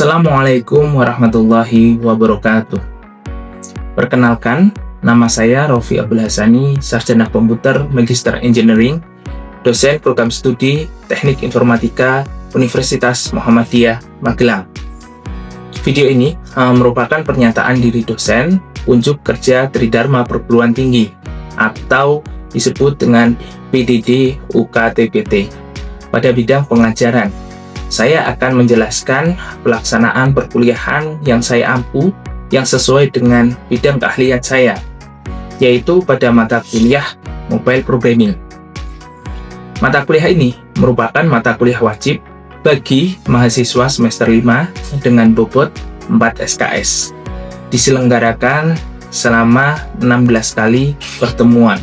Assalamualaikum warahmatullahi wabarakatuh. Perkenalkan, nama saya Rofi Abdul Hasani, Sarjana Komputer Magister Engineering, dosen program studi Teknik Informatika Universitas Muhammadiyah Magelang. Video ini merupakan pernyataan diri dosen unjuk kerja Tridharma Perguruan Tinggi atau disebut dengan PDD UKTPT pada bidang pengajaran. Saya akan menjelaskan pelaksanaan perkuliahan yang saya ampu yang sesuai dengan bidang keahlian saya, yaitu pada mata kuliah Mobile Programming. Mata kuliah ini merupakan mata kuliah wajib bagi mahasiswa semester 5 dengan bobot 4 SKS. Diselenggarakan selama 16 kali pertemuan.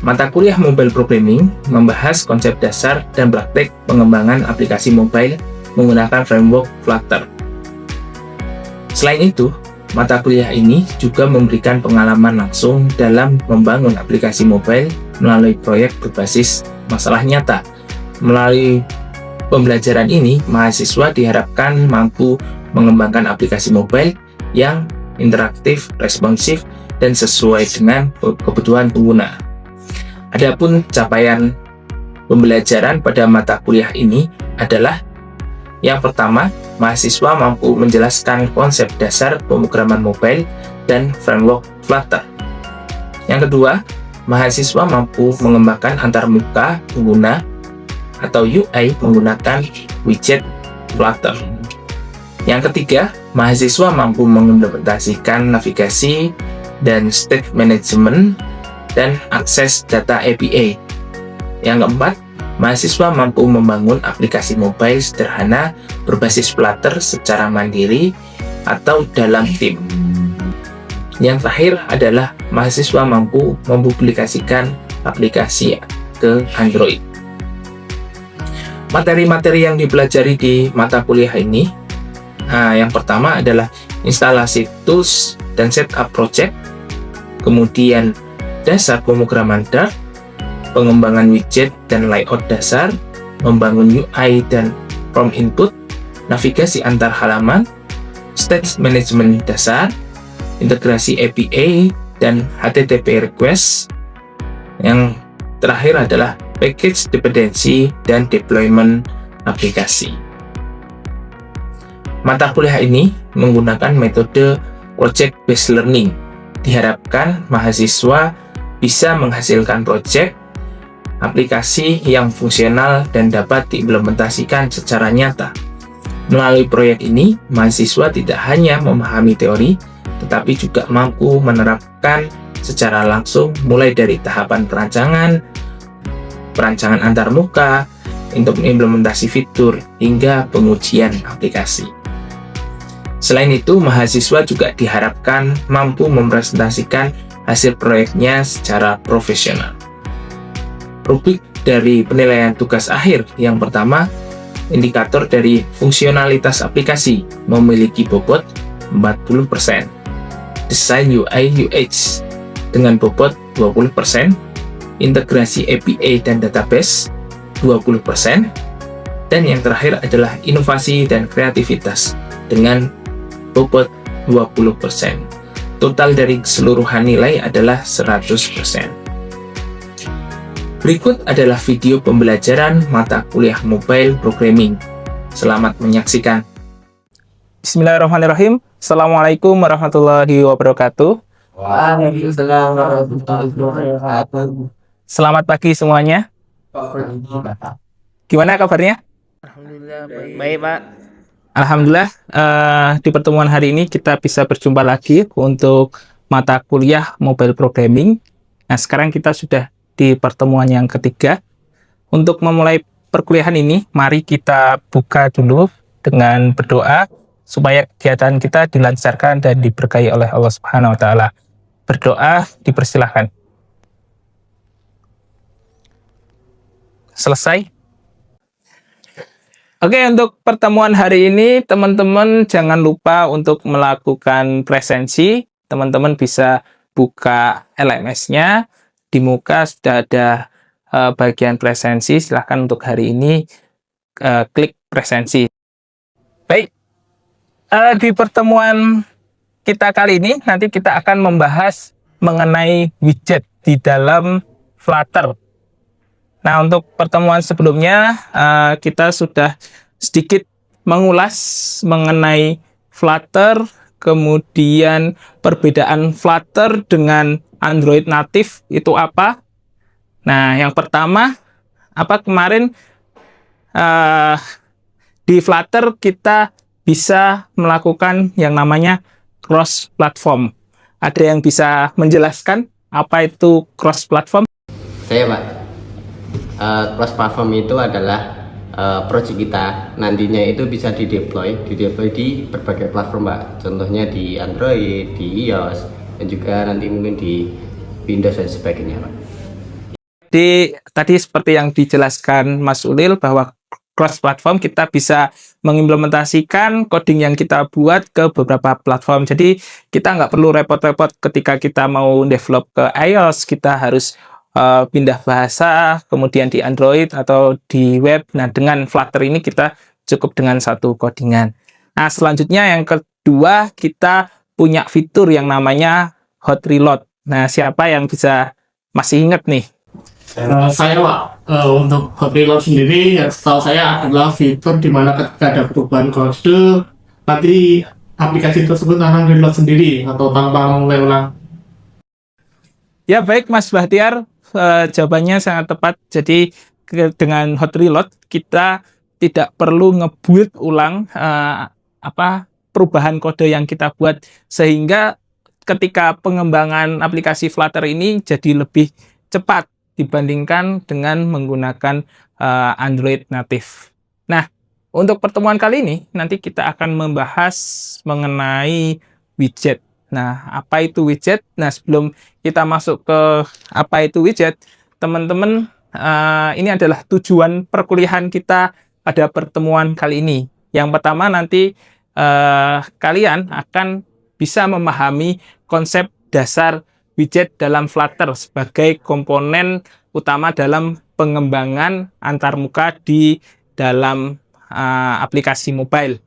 Mata kuliah Mobile Programming membahas konsep dasar dan praktek pengembangan aplikasi mobile menggunakan framework Flutter. Selain itu, mata kuliah ini juga memberikan pengalaman langsung dalam membangun aplikasi mobile melalui proyek berbasis masalah nyata. Melalui pembelajaran ini, mahasiswa diharapkan mampu mengembangkan aplikasi mobile yang interaktif, responsif, dan sesuai dengan kebutuhan pengguna. Adapun capaian pembelajaran pada mata kuliah ini adalah yang pertama, mahasiswa mampu menjelaskan konsep dasar pemrograman mobile dan framework Flutter. Yang kedua, mahasiswa mampu mengembangkan antarmuka pengguna atau UI menggunakan widget Flutter. Yang ketiga, mahasiswa mampu mengimplementasikan navigasi dan state management dan akses data API. Yang keempat, mahasiswa mampu membangun aplikasi mobile sederhana berbasis Flutter secara mandiri atau dalam tim. Yang terakhir adalah mahasiswa mampu mempublikasikan aplikasi ke Android. Materi-materi yang dipelajari di mata kuliah ini, yang pertama adalah instalasi tools dan setup project, kemudian dasar pemrograman Dart, pengembangan widget dan layout dasar, membangun UI dan prompt input, navigasi antar halaman, state management dasar, integrasi API, dan HTTP request. Yang terakhir adalah package dependency dan deployment aplikasi. Mata kuliah ini menggunakan metode project-based learning. Diharapkan mahasiswa bisa menghasilkan proyek aplikasi yang fungsional dan dapat diimplementasikan secara nyata. Melalui proyek ini, mahasiswa tidak hanya memahami teori, tetapi juga mampu menerapkan secara langsung mulai dari tahapan perancangan antarmuka, untuk implementasi fitur, hingga pengujian aplikasi. Selain itu, mahasiswa juga diharapkan mampu mempresentasikan hasil proyeknya secara profesional. Rubrik dari penilaian tugas akhir yang pertama, indikator dari fungsionalitas aplikasi memiliki bobot 40%, desain UI UX dengan bobot 20%, integrasi API dan database 20%, dan yang terakhir adalah inovasi dan kreativitas dengan bobot 20%. Total dari keseluruhan nilai adalah 100%. Berikut adalah video pembelajaran mata kuliah Mobile Programming. Selamat menyaksikan. Bismillahirrahmanirrahim. Assalamualaikum warahmatullahi wabarakatuh. Waalaikumsalam warahmatullahi wabarakatuh. Selamat pagi semuanya. Gimana kabarnya? Alhamdulillah baik Pak. Alhamdulillah, di pertemuan hari ini kita bisa berjumpa lagi untuk mata kuliah Mobile Programming. Nah, sekarang kita sudah di pertemuan yang ketiga. Untuk memulai perkuliahan ini, mari kita buka dulu dengan berdoa supaya kegiatan kita dilancarkan dan diberkahi oleh Allah Subhanahu wa taala. Berdoa dipersilahkan. Selesai. Oke, untuk pertemuan hari ini, teman-teman jangan lupa untuk melakukan presensi. Teman-teman bisa buka LMS-nya. Di muka sudah ada bagian presensi. Silahkan untuk hari ini klik presensi. Baik, di pertemuan kita kali ini nanti kita akan membahas mengenai widget di dalam Flutter. Nah, untuk pertemuan sebelumnya kita sudah sedikit mengulas mengenai Flutter, kemudian perbedaan Flutter dengan Android native itu apa. Nah, yang pertama, kemarin di Flutter kita bisa melakukan yang namanya cross platform. Ada yang bisa menjelaskan apa itu cross platform? Saya, Pak. Cross platform itu adalah project kita nantinya itu bisa dideploy di berbagai platform, Pak. Contohnya di Android, di iOS, dan juga nanti mungkin di Windows dan sebagainya, Pak. Tadi seperti yang dijelaskan Mas Ulil bahwa cross platform kita bisa mengimplementasikan coding yang kita buat ke beberapa platform. Jadi kita nggak perlu repot-repot ketika kita mau develop ke iOS, kita harus pindah bahasa, kemudian di Android atau di web. Nah, dengan Flutter ini kita cukup dengan satu codingan. Nah, selanjutnya yang kedua, kita punya fitur yang namanya hot reload. Nah, siapa yang bisa masih ingat nih? Saya, Pak, untuk hot reload sendiri, yang setahu saya adalah fitur di mana ketika ada perubahan kode, nanti aplikasi tersebut akan reload sendiri atau tanpa mulai ulang. Ya, baik Mas Bahtiar. Jawabannya sangat tepat. Jadi dengan hot reload kita tidak perlu nge-build ulang perubahan kode yang kita buat, sehingga ketika pengembangan aplikasi Flutter ini jadi lebih cepat dibandingkan dengan menggunakan Android native. Nah, untuk pertemuan kali ini nanti kita akan membahas mengenai widget. Nah, apa itu widget? Nah, sebelum kita masuk ke apa itu widget, teman-teman, ini adalah tujuan perkuliahan kita pada pertemuan kali ini. Yang pertama, nanti kalian akan bisa memahami konsep dasar widget dalam Flutter sebagai komponen utama dalam pengembangan antarmuka di dalam aplikasi mobile.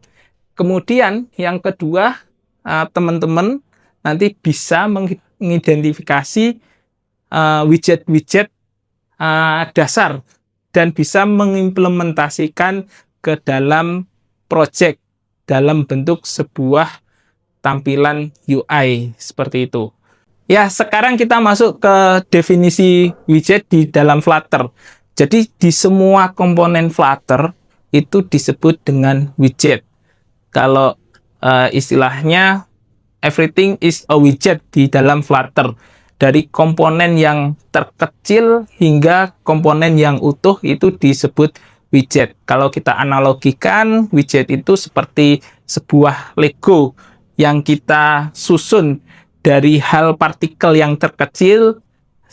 Kemudian, yang kedua, teman-teman nanti bisa mengidentifikasi widget-widget dasar dan bisa mengimplementasikan ke dalam project dalam bentuk sebuah tampilan UI seperti itu. Ya, sekarang kita masuk ke definisi widget di dalam Flutter. Jadi di semua komponen Flutter itu disebut dengan widget. Kalau istilahnya everything is a widget di dalam Flutter. Dari komponen yang terkecil hingga komponen yang utuh itu disebut widget. Kalau kita analogikan, widget itu seperti sebuah Lego yang kita susun dari hal partikel yang terkecil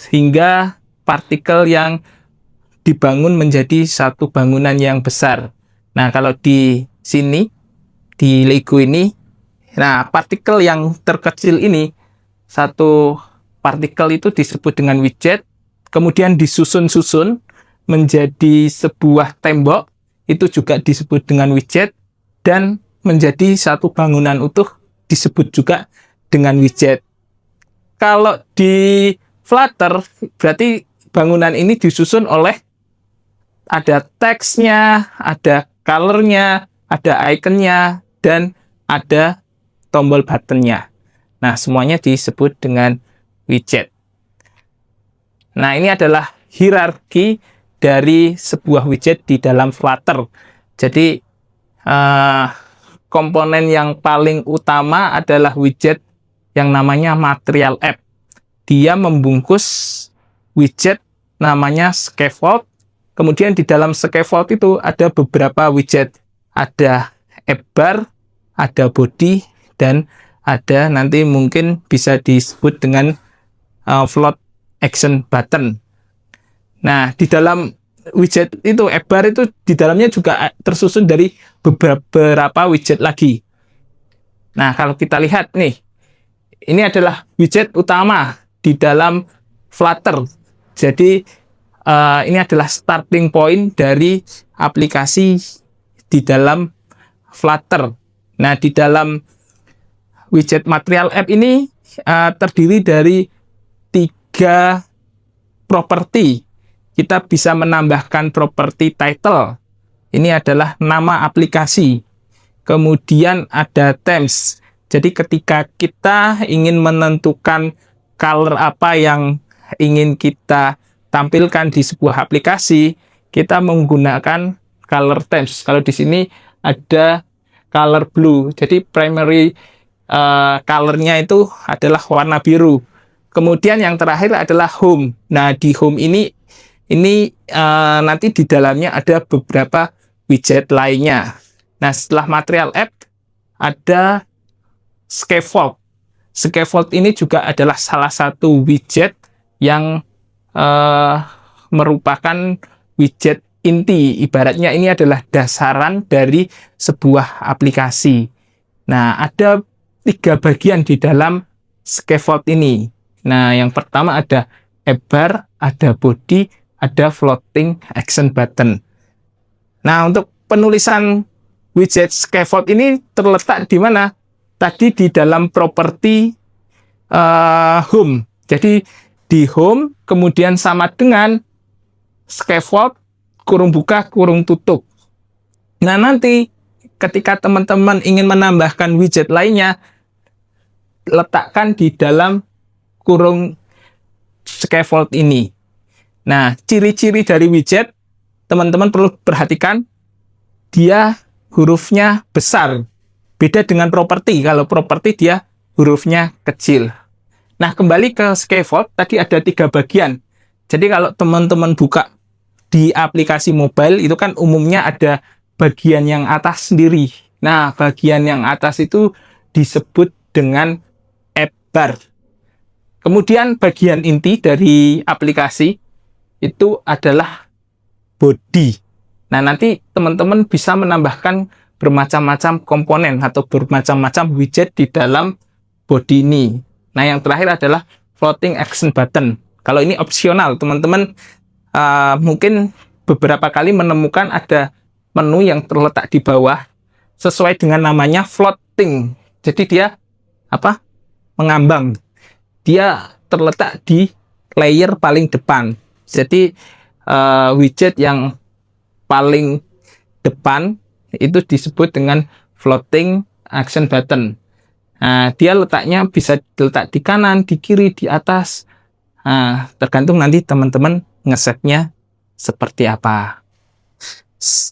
hingga partikel yang dibangun menjadi satu bangunan yang besar. Nah, kalau di sini, di Lego ini, nah, partikel yang terkecil ini, satu partikel itu disebut dengan widget, kemudian disusun-susun menjadi sebuah tembok, itu juga disebut dengan widget, dan menjadi satu bangunan utuh disebut juga dengan widget. Kalau di Flutter, berarti bangunan ini disusun oleh ada teksnya, ada color-nya, ada icon-nya, dan ada tombol buttonnya. Nah, semuanya disebut dengan widget. Nah, ini adalah hierarki dari sebuah widget di dalam Flutter. Jadi, komponen yang paling utama adalah widget yang namanya Material App. Dia membungkus widget namanya scaffold. Kemudian di dalam scaffold itu ada beberapa widget. Ada app bar, ada body, dan ada nanti mungkin bisa disebut dengan float action button. Nah, di dalam widget itu, app bar itu di dalamnya juga tersusun dari beberapa widget lagi. Nah, kalau kita lihat nih, ini adalah widget utama di dalam Flutter. Jadi, ini adalah starting point dari aplikasi di dalam Flutter. Nah, di dalam widget Material App ini terdiri dari 3 properti. Kita bisa menambahkan properti title. Ini adalah nama aplikasi. Kemudian ada themes. Jadi ketika kita ingin menentukan color apa yang ingin kita tampilkan di sebuah aplikasi, kita menggunakan color themes. Kalau di sini ada color blue. Jadi primary colornya itu adalah warna biru. Kemudian yang terakhir adalah home. Nah, di home ini nanti di dalamnya ada beberapa widget lainnya. Nah, setelah Material App ada Scaffold. Scaffold ini juga adalah salah satu widget yang merupakan widget inti. Ibaratnya ini adalah dasaran dari sebuah aplikasi. Nah, ada 3 bagian di dalam Scaffold ini. Nah, yang pertama ada app bar, ada body, ada floating action button. Nah, untuk penulisan widget Scaffold ini terletak di mana? Tadi di dalam properti home. Jadi di home kemudian sama dengan Scaffold kurung buka kurung tutup. Nah, nanti ketika teman-teman ingin menambahkan widget lainnya, letakkan di dalam kurung Scaffold ini. Nah, ciri-ciri dari widget teman-teman perlu perhatikan, dia hurufnya besar. Beda dengan properti. Kalau properti dia hurufnya kecil. Nah, kembali ke Scaffold, tadi ada 3 bagian. Jadi kalau teman-teman buka di aplikasi mobile, itu kan umumnya ada bagian yang atas sendiri. Nah, bagian yang atas itu disebut dengan app bar. Kemudian bagian inti dari aplikasi itu adalah body. Nah, nanti teman-teman bisa menambahkan bermacam-macam komponen atau bermacam-macam widget di dalam body ini. Nah, yang terakhir adalah floating action button. Kalau ini opsional, teman-teman mungkin beberapa kali menemukan ada menu yang terletak di bawah sesuai dengan namanya floating. Jadi dia mengambang. Dia terletak di layer paling depan. Jadi widget yang paling depan itu disebut dengan floating action button. Nah, dia letaknya bisa diletak di kanan, di kiri, di atas. Nah, tergantung nanti teman-teman ngesetnya seperti apa.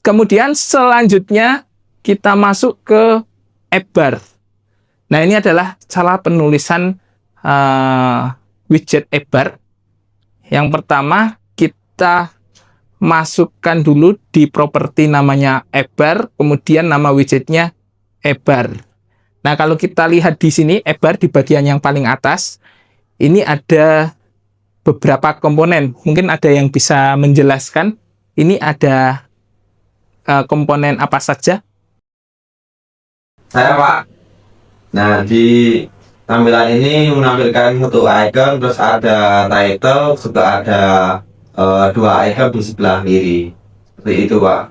Kemudian selanjutnya kita masuk ke app bar. Nah, ini adalah cara penulisan widget app bar. Yang pertama, kita masukkan dulu di properti namanya app bar, kemudian nama widgetnya app bar. Nah, kalau kita lihat di sini app bar di bagian yang paling atas, ini ada beberapa komponen. Mungkin ada yang bisa menjelaskan ini ada komponen apa saja? Saya, Pak. Nah, di tampilan ini menampilkan satu icon, terus ada title, juga ada 2 icon di sebelah kiri. Seperti itu, Pak.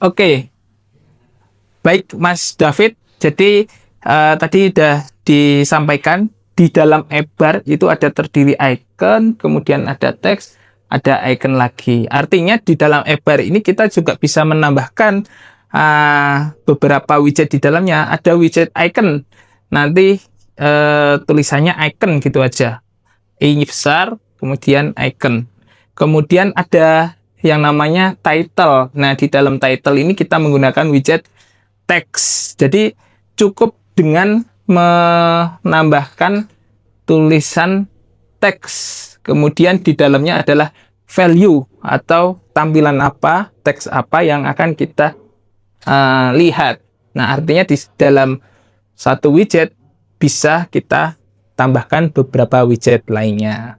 Oke. Baik, Mas David. Jadi tadi sudah disampaikan di dalam app bar itu ada terdiri icon, kemudian ada teks, ada icon lagi. Artinya di dalam app bar ini kita juga bisa menambahkan beberapa widget di dalamnya. Ada widget icon. Nanti tulisannya icon gitu aja. I besar, kemudian icon. Kemudian ada yang namanya title. Nah, di dalam title ini kita menggunakan widget teks. Jadi cukup dengan menambahkan tulisan teks. Kemudian di dalamnya adalah value atau tampilan apa, teks apa yang akan kita lihat. Nah, artinya di dalam satu widget bisa kita tambahkan beberapa widget lainnya.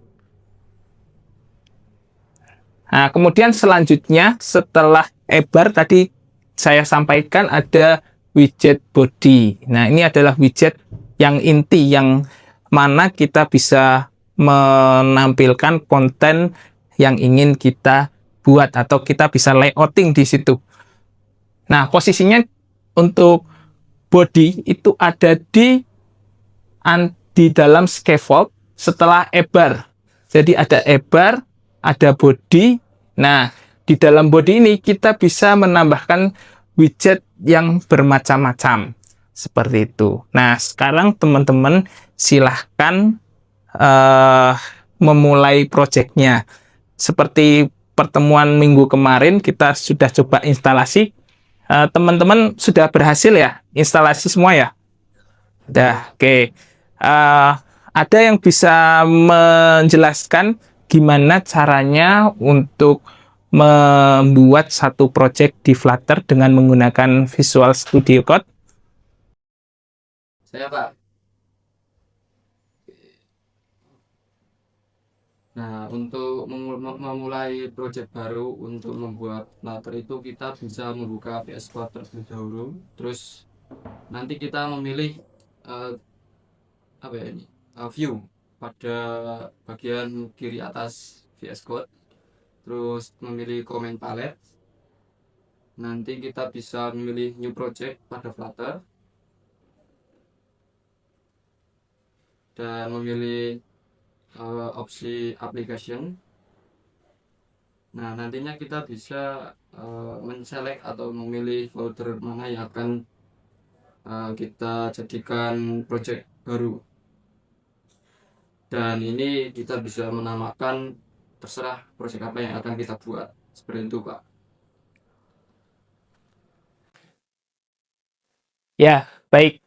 Nah, kemudian selanjutnya setelah app bar tadi saya sampaikan ada widget body. Nah, ini adalah widget yang inti yang mana kita bisa menampilkan konten yang ingin kita buat atau kita bisa layouting di situ. Nah, posisinya untuk body itu ada di dalam scaffold setelah ebar. Jadi ada ebar, ada body. Nah, di dalam body ini kita bisa menambahkan widget yang bermacam-macam. Seperti itu. Nah, sekarang teman-teman silahkan memulai projectnya. Seperti pertemuan minggu kemarin, kita sudah coba instalasi. Teman-teman sudah berhasil ya instalasi semua ya? Udah, oke. Ada yang bisa menjelaskan gimana caranya untuk membuat satu project di Flutter dengan menggunakan Visual Studio Code? Saya Pak. Nah, untuk memulai project baru untuk membuat Flutter itu kita bisa membuka VS Flutter terlebih dahulu. Terus nanti kita memilih view pada bagian kiri atas VS Code. Terus memilih comment palette. Nanti kita bisa memilih new project pada Flutter dan memilih opsi application. Nah, nantinya kita bisa men-select atau memilih folder mana yang akan kita jadikan project baru. Dan ini kita bisa menamakan terserah project apa yang akan kita buat. Seperti itu, Pak. Ya, baik.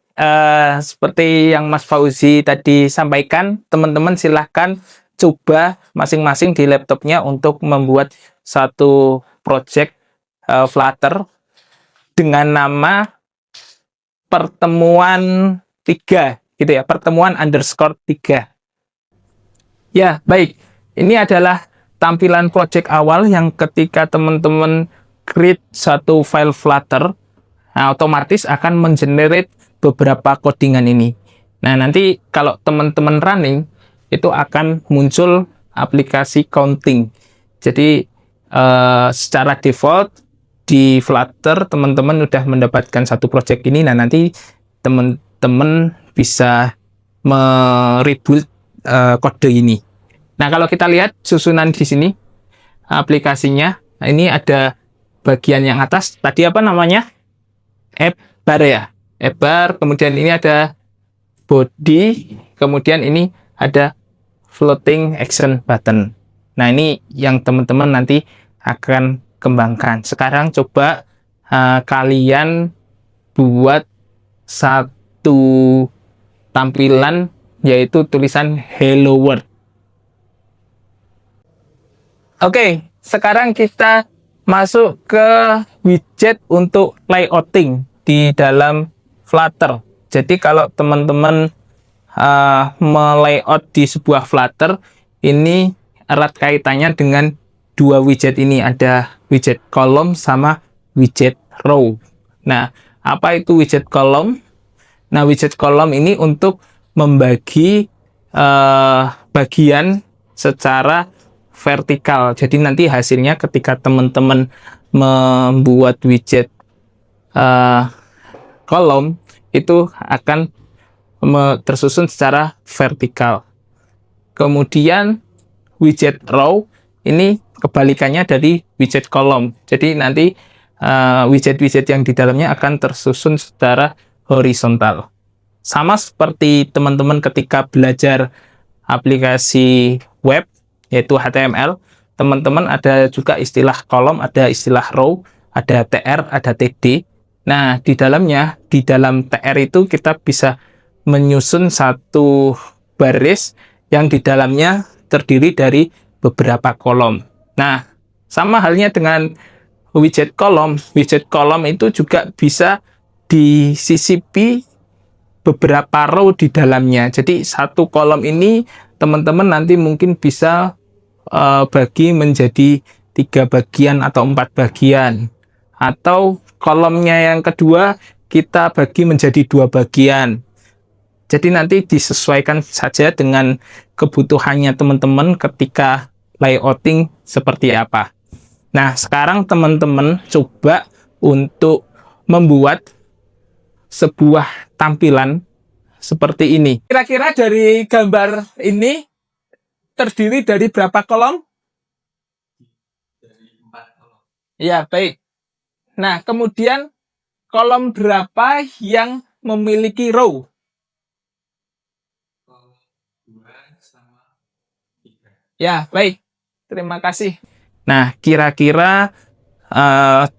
Seperti yang Mas Fauzi tadi sampaikan, teman-teman silahkan coba masing-masing di laptopnya untuk membuat satu project Flutter dengan nama pertemuan 3, gitu ya, pertemuan _3. Ya, baik. Ini adalah tampilan project awal yang ketika teman-teman create satu file Flutter, nah, otomatis akan mengenerate beberapa codingan ini. Nah, nanti kalau teman-teman running, itu akan muncul aplikasi counting. Jadi, secara default, di Flutter, teman-teman sudah mendapatkan satu project ini. Nah, nanti teman-teman bisa merebuild kode ini. Nah, kalau kita lihat susunan di sini, aplikasinya, nah, ini ada bagian yang atas, tadi apa namanya? App bar ya? Bar, kemudian ini ada body, kemudian ini ada floating action button. Nah, ini yang teman-teman nanti akan kembangkan. Sekarang coba kalian buat satu tampilan, yaitu tulisan Hello World. Oke, sekarang kita masuk ke widget untuk layouting di dalam Flutter. Jadi kalau teman-teman melayout di sebuah Flutter, ini erat kaitannya dengan dua widget ini. Ada widget column sama widget row. Nah, apa itu widget column? Nah, widget column ini untuk membagi bagian secara vertikal. Jadi nanti hasilnya ketika teman-teman membuat widget kolom itu akan tersusun secara vertikal. Kemudian widget row ini kebalikannya dari widget kolom. Jadi nanti widget-widget yang di dalamnya akan tersusun secara horizontal. Sama seperti teman-teman ketika belajar aplikasi web, yaitu HTML, teman-teman ada juga istilah kolom, ada istilah row, ada TR, ada TD. Nah, di dalam TR itu kita bisa menyusun satu baris yang di dalamnya terdiri dari beberapa kolom. Nah, sama halnya dengan widget kolom. Widget kolom itu juga bisa disisipi beberapa row di dalamnya. Jadi, satu kolom ini teman-teman nanti mungkin bisa bagi menjadi 3 bagian atau 4 bagian. Atau kolomnya yang kedua kita bagi menjadi 2 bagian. Jadi nanti disesuaikan saja dengan kebutuhannya teman-teman ketika layouting seperti apa. Nah, sekarang teman-teman coba untuk membuat sebuah tampilan seperti ini. Kira-kira dari gambar ini terdiri dari berapa kolom? Dari 4 kolom. Ya, baik. Nah, kemudian kolom berapa yang memiliki row? Kolom 2 sama 3. Ya, baik. Terima kasih. Nah, kira-kira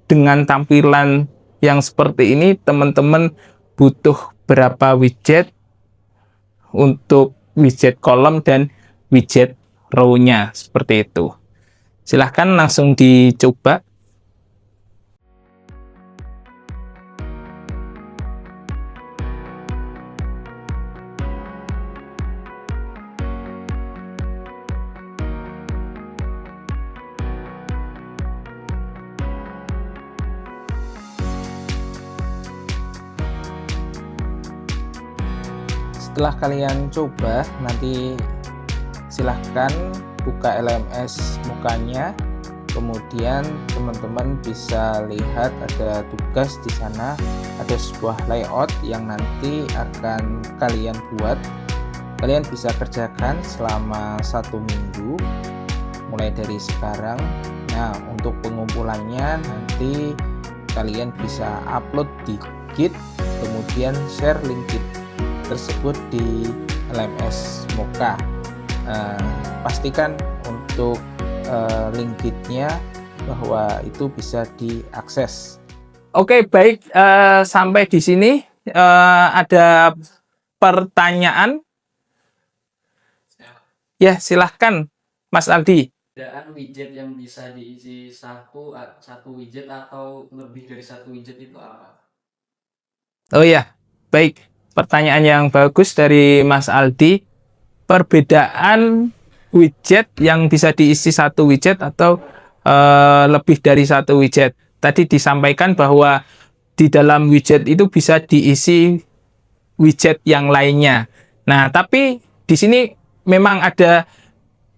dengan tampilan yang seperti ini, teman-teman butuh berapa widget untuk widget kolom dan widget row-nya, seperti itu. Silahkan langsung dicoba. Setelah kalian coba, nanti silahkan buka LMS mukanya, kemudian teman-teman bisa lihat ada tugas di sana, ada sebuah layout yang nanti akan kalian buat. Kalian bisa kerjakan selama 1 minggu mulai dari sekarang. Nah, untuk pengumpulannya nanti kalian bisa upload di Git, kemudian share link Git tersebut di LMS Mocha. Pastikan untuk link Git-nya bahwa itu bisa diakses. Oke, baik. Sampai di sini ada pertanyaan? Ya, silahkan, Mas Aldi. Perbedaan widget yang bisa diisi satu widget atau lebih dari 1 widget itu apa? Oh ya, baik. Pertanyaan yang bagus dari Mas Aldi. Perbedaan widget yang bisa diisi 1 widget atau lebih dari 1 widget. Tadi disampaikan bahwa di dalam widget itu bisa diisi widget yang lainnya. Nah, tapi di sini memang ada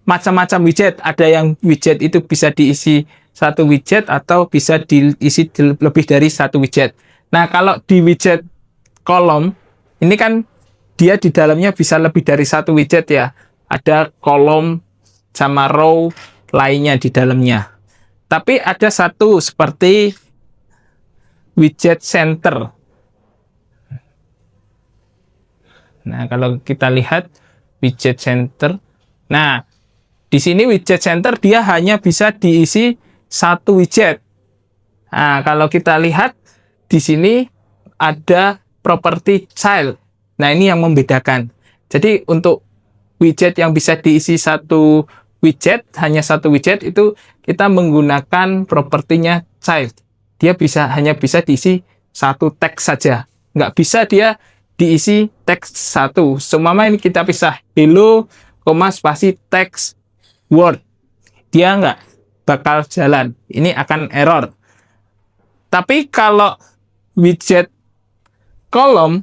macam-macam widget. Ada yang widget itu bisa diisi 1 widget atau bisa diisi lebih dari 1 widget. Nah, kalau di widget kolom, ini kan dia di dalamnya bisa lebih dari 1 widget ya. Ada kolom sama row lainnya di dalamnya. Tapi ada satu seperti widget center. Nah, kalau kita lihat widget center. Nah, di sini widget center dia hanya bisa diisi 1 widget. Nah, kalau kita lihat di sini ada properti child. Nah, ini yang membedakan. Jadi untuk widget yang bisa diisi 1 widget, hanya 1 widget, itu kita menggunakan propertinya child. Dia hanya bisa diisi 1 teks saja. Nggak bisa dia diisi teks 1. Seumpama ini kita pisah hello, spasi teks word. Dia nggak bakal jalan. Ini akan error. Tapi kalau widget kolom,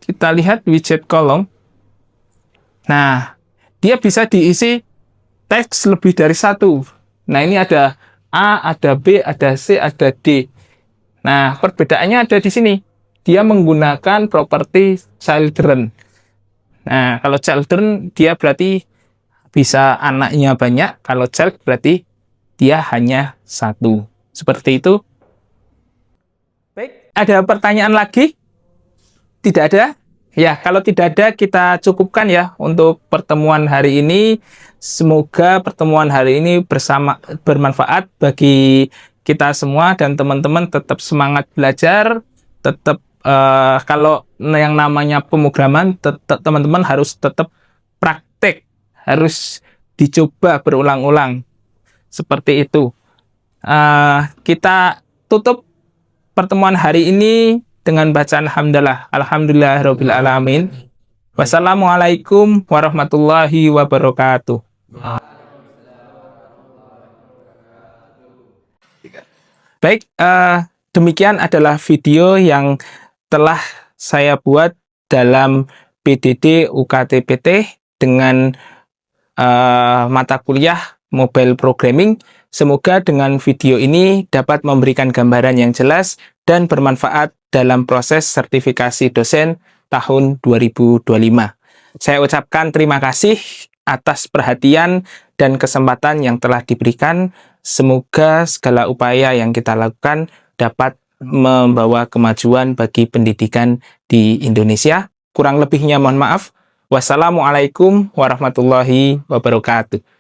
kita lihat widget kolom. Nah, dia bisa diisi teks lebih dari 1. Nah, ini ada A, ada B, ada C, ada D. Nah, perbedaannya ada di sini. Dia menggunakan properti children. Nah, kalau children dia berarti bisa anaknya banyak. Kalau child berarti dia hanya 1. Seperti itu. Baik, ada pertanyaan lagi? Tidak ada? Ya, kalau tidak ada kita cukupkan ya untuk pertemuan hari ini. Semoga pertemuan hari ini bermanfaat bagi kita semua dan teman-teman tetap semangat belajar, tetap kalau yang namanya pemrograman teman-teman harus tetap praktek, harus dicoba berulang-ulang. Seperti itu. Kita tutup pertemuan hari ini dengan bacaan hamdalah. Alhamdulillahirabbil alamin. Wassalamualaikum warahmatullahi wabarakatuh. Baik, demikian adalah video yang telah saya buat dalam PDD UKT PT dengan mata kuliah mobile programming. Semoga dengan video ini dapat memberikan gambaran yang jelas dan bermanfaat dalam proses sertifikasi dosen tahun 2025. Saya ucapkan terima kasih atas perhatian dan kesempatan yang telah diberikan. Semoga segala upaya yang kita lakukan dapat membawa kemajuan bagi pendidikan di Indonesia. Kurang lebihnya mohon maaf. Wassalamualaikum warahmatullahi wabarakatuh.